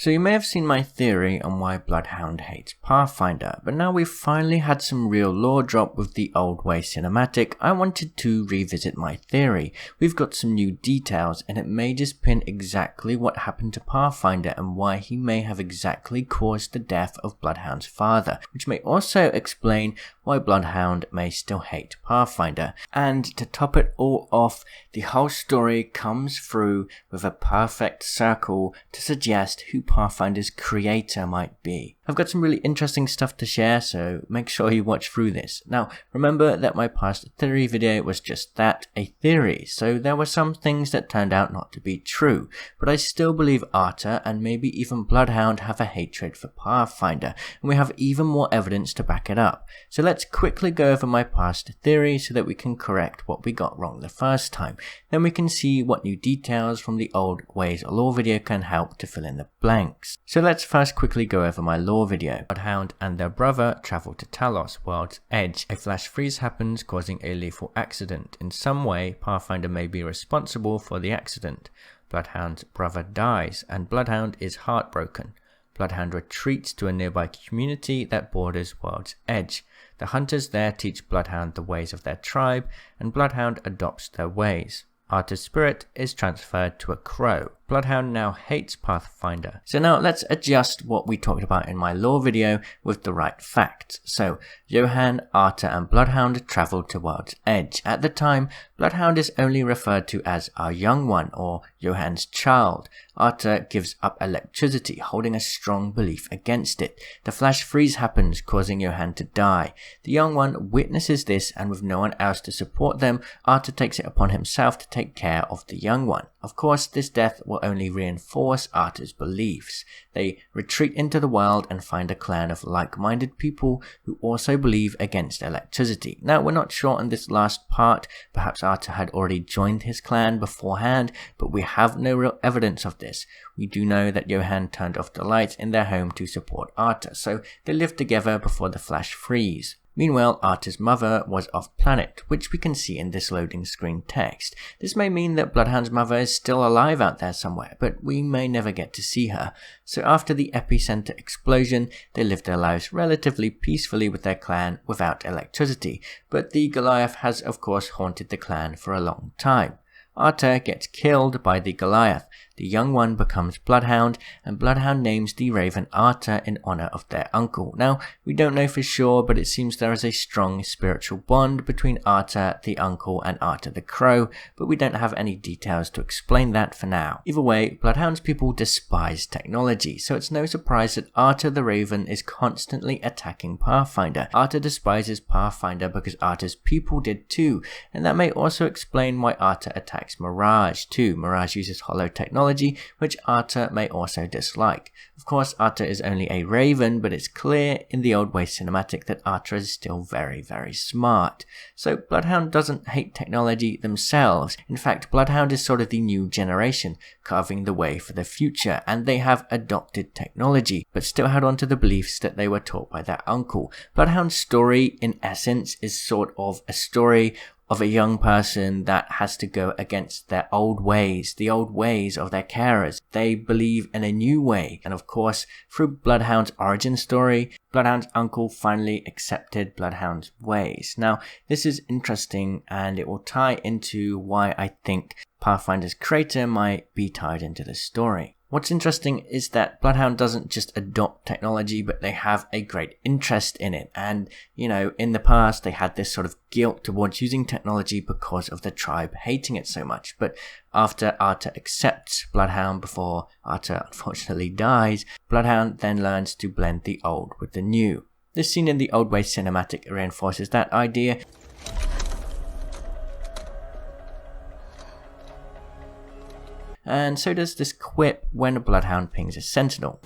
So you may have seen my theory on why Bloodhound hates Pathfinder, but now we've finally had some real lore drop with the Old Way cinematic, I wanted to revisit my theory. We've got some new details and it may just pin exactly what happened to Pathfinder and why he may have exactly caused the death of Bloodhound's father, which may also explain why Bloodhound may still hate Pathfinder. And to top it all off, the whole story comes through with a perfect circle to suggest who Pathfinder's creator might be. I've got some really interesting stuff to share, so make sure you watch through this. Now, remember that my past theory video was just that, a theory, so there were some things that turned out not to be true, but I still believe Artur and maybe even Bloodhound have a hatred for Pathfinder, and we have even more evidence to back it up. So let's quickly go over my past theory so that we can correct what we got wrong the first time. Then we can see what new details from the Old Ways lore video can help to fill in the blanks. So let's first quickly go over my lore video. Bloodhound and their brother travel to Talos, World's Edge. A flash freeze happens, causing a lethal accident. In some way, Pathfinder may be responsible for the accident. Bloodhound's brother dies, and Bloodhound is heartbroken. Bloodhound retreats to a nearby community that borders World's Edge. The hunters there teach Bloodhound the ways of their tribe, and Bloodhound adopts their ways. Artur's spirit is transferred to a crow. Bloodhound now hates Pathfinder. So now let's adjust what we talked about in my lore video with the right facts. So Johan, Artur and Bloodhound traveled to World's Edge. At the time, Bloodhound is only referred to as our young one or Johan's child. Artur gives up electricity, holding a strong belief against it. The flash freeze happens, causing Johan to die. The young one witnesses this, and with no one else to support them, Artur takes it upon himself to take care of the young one. Of course, this death will only reinforce Artur's beliefs. They retreat into the world and find a clan of like-minded people who also believe against electricity. Now, we're not sure on this last part. Perhaps Artur had already joined his clan beforehand, but we have no real evidence of this. We do know that Johan turned off the lights in their home to support Artur, so they lived together before the flash freeze. Meanwhile, Artur's mother was off-planet, which we can see in this loading screen text. This may mean that Bloodhound's mother is still alive out there somewhere, but we may never get to see her. So after the epicenter explosion, they lived their lives relatively peacefully with their clan without electricity, but the Goliath has of course haunted the clan for a long time. Artur gets killed by the Goliath. The young one becomes Bloodhound, and Bloodhound names the raven Artur in honor of their uncle. Now, we don't know for sure, but it seems there is a strong spiritual bond between Artur, the uncle, and Artur the crow, but we don't have any details to explain that for now. Either way, Bloodhound's people despise technology, so it's no surprise that Artur the raven is constantly attacking Pathfinder. Artur despises Pathfinder because Artur's people did too, and that may also explain why Artur attacks Mirage too. Mirage uses hollow technology, which Artur may also dislike. Of course, Artur is only a raven, but it's clear in the Old Way cinematic that Artur is still very, very smart. So Bloodhound doesn't hate technology themselves. In fact, Bloodhound is sort of the new generation, carving the way for the future, and they have adopted technology, but still held on to the beliefs that they were taught by their uncle. Bloodhound's story, in essence, is sort of a story of a young person that has to go against their old ways, the old ways of their carers. They believe in a new way, and of course, through Bloodhound's origin story, Bloodhound's uncle finally accepted Bloodhound's ways. Now, this is interesting, and it will tie into why I think Pathfinder's creator might be tied into the story. What's interesting is that Bloodhound doesn't just adopt technology, but they have a great interest in it. And, you know, in the past, they had this sort of guilt towards using technology because of the tribe hating it so much. But after Artur accepts Bloodhound before Artur unfortunately dies, Bloodhound then learns to blend the old with the new. This scene in the Old Way cinematic reinforces that idea. And so does this quip when a Bloodhound pings a sentinel.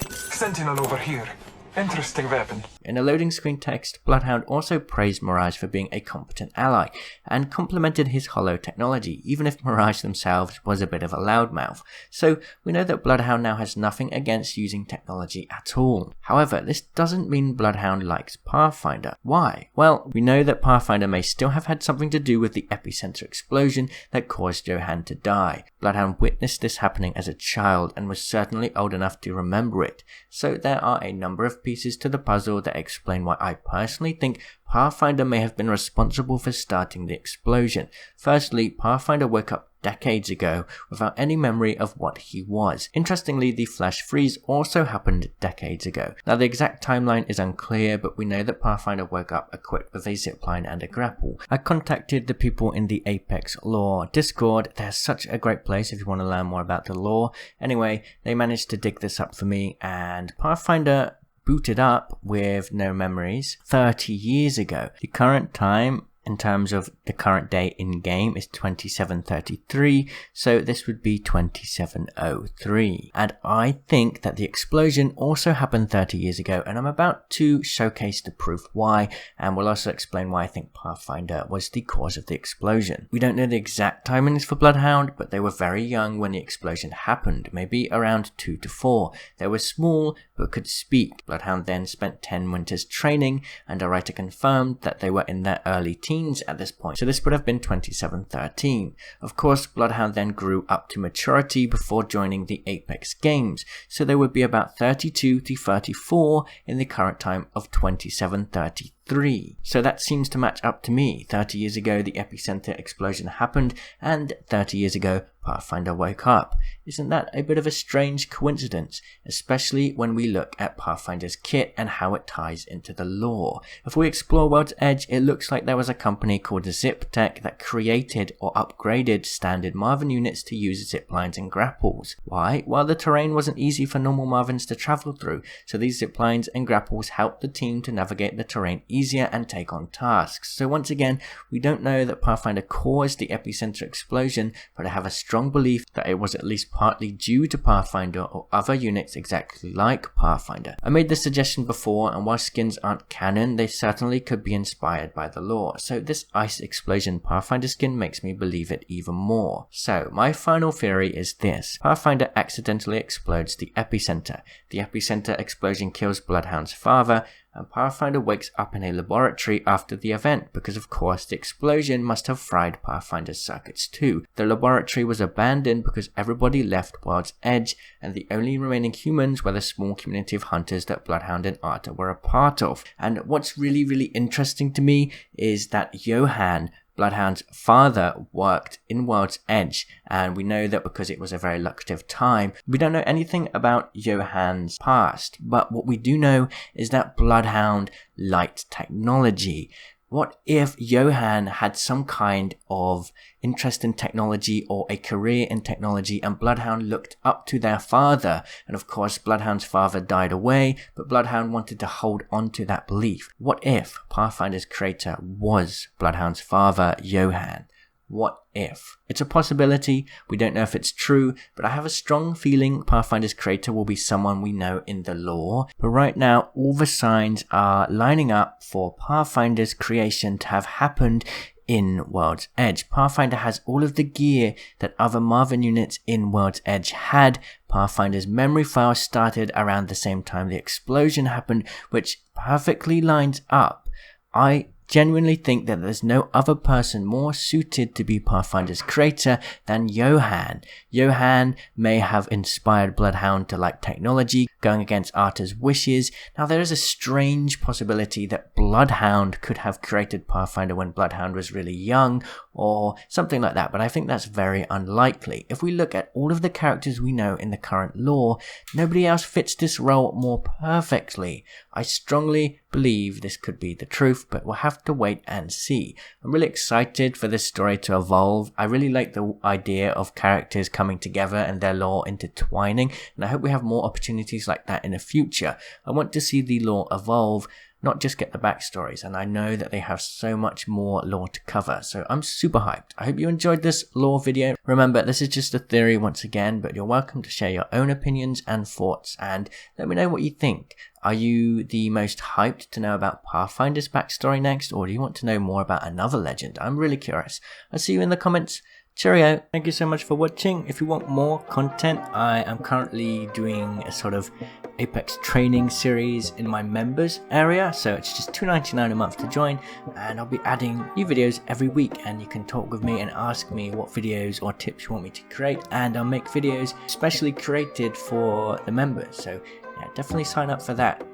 Sentinel over here. Interesting weapon. In a loading screen text, Bloodhound also praised Mirage for being a competent ally, and complimented his holo technology, even if Mirage themselves was a bit of a loudmouth. So we know that Bloodhound now has nothing against using technology at all. However, this doesn't mean Bloodhound likes Pathfinder. Why? Well, we know that Pathfinder may still have had something to do with the epicenter explosion that caused Johan to die. Bloodhound witnessed this happening as a child and was certainly old enough to remember it. So there are a number of pieces to the puzzle that explain why I personally think Pathfinder may have been responsible for starting the explosion. Firstly, Pathfinder woke up decades ago without any memory of what he was. Interestingly, the flash freeze also happened decades ago. Now the exact timeline is unclear, but we know that Pathfinder woke up equipped with a zipline and a grapple. I contacted the people in the Apex lore Discord. They're such a great place if you want to learn more about the lore. Anyway, they managed to dig this up for me, and Pathfinder booted up with no memories 30 years ago. The current time in terms of the current day in game is 2733, so this would be 2703. And I think that the explosion also happened 30 years ago, and I'm about to showcase the proof why, and we'll also explain why I think Pathfinder was the cause of the explosion. We don't know the exact timings for Bloodhound, but they were very young when the explosion happened, maybe around 2 to 4. They were small but could speak. Bloodhound then spent 10 winters training, and a writer confirmed that they were in their early teens at this point, so this would have been 2713. Of course, Bloodhound then grew up to maturity before joining the Apex games, so they would be about 32 to 34 in the current time of 2733. So that seems to match up to me. 30 years ago the epicenter explosion happened, and 30 years ago Pathfinder woke up. Isn't that a bit of a strange coincidence, especially when we look at Pathfinder's kit and how it ties into the lore? If we explore World's Edge, it looks like there was a company called ZipTech that created or upgraded standard Marvin units to use ziplines and grapples. Why? Well, the terrain wasn't easy for normal Marvins to travel through, so these ziplines and grapples helped the team to navigate the terrain easier and take on tasks. So once again, we don't know that Pathfinder caused the epicenter explosion, but I have a strong belief that it was at least partly due to Pathfinder or other units exactly like Pathfinder. I made this suggestion before, and while skins aren't canon, they certainly could be inspired by the lore, so this ice explosion Pathfinder skin makes me believe it even more. So my final theory is this: Pathfinder accidentally explodes the epicenter. The epicenter explosion kills Bloodhound's father, and Pathfinder wakes up in a laboratory after the event, because of course the explosion must have fried Pathfinder's circuits too. The laboratory was abandoned because everybody left World's Edge, and the only remaining humans were the small community of hunters that Bloodhound and Artur were a part of. And what's really interesting to me is that Johan, Bloodhound's father, worked in World's Edge, and we know that because it was a very lucrative time. We don't know anything about Johan's past, but what we do know is that Bloodhound liked technology. What if Johan had some kind of interest in technology or a career in technology, and Bloodhound looked up to their father, and of course Bloodhound's father died away, but Bloodhound wanted to hold on to that belief? What if Pathfinder's creator was Bloodhound's father, Johan? What if? It's a possibility, we don't know if it's true, but I have a strong feeling Pathfinder's creator will be someone we know in the lore. But right now, all the signs are lining up for Pathfinder's creation to have happened in World's Edge. Pathfinder has all of the gear that other Marvin units in World's Edge had. Pathfinder's memory file started around the same time the explosion happened, which perfectly lines up. I genuinely think that there's no other person more suited to be Pathfinder's creator than Johan. Johan may have inspired Bloodhound to like technology, going against Artur's wishes. Now there is a strange possibility that Bloodhound could have created Pathfinder when Bloodhound was really young, or something like that, but I think that's very unlikely. If we look at all of the characters we know in the current lore, nobody else fits this role more perfectly. I strongly believe this could be the truth, but we'll have to wait and see. I'm really excited for this story to evolve. I really like the idea of characters coming together and their lore intertwining, and I hope we have more opportunities like that in the future. I want to see the lore evolve. not just get the backstories, and I know that they have so much more lore to cover, so I'm super hyped. I hope you enjoyed this lore video. Remember, this is just a theory once again, but you're welcome to share your own opinions and thoughts, and let me know what you think. Are you the most hyped to know about Pathfinder's backstory next, or do you want to know more about another legend? I'm really curious. I'll see you in the comments. Cheerio. Thank you so much for watching. If you want more content, I am currently doing a sort of Apex training series in my members area, so it's just $2.99 a month to join, and I'll be adding new videos every week, and you can talk with me and ask me what videos or tips you want me to create, and I'll make videos specially created for the members, so yeah, definitely sign up for that.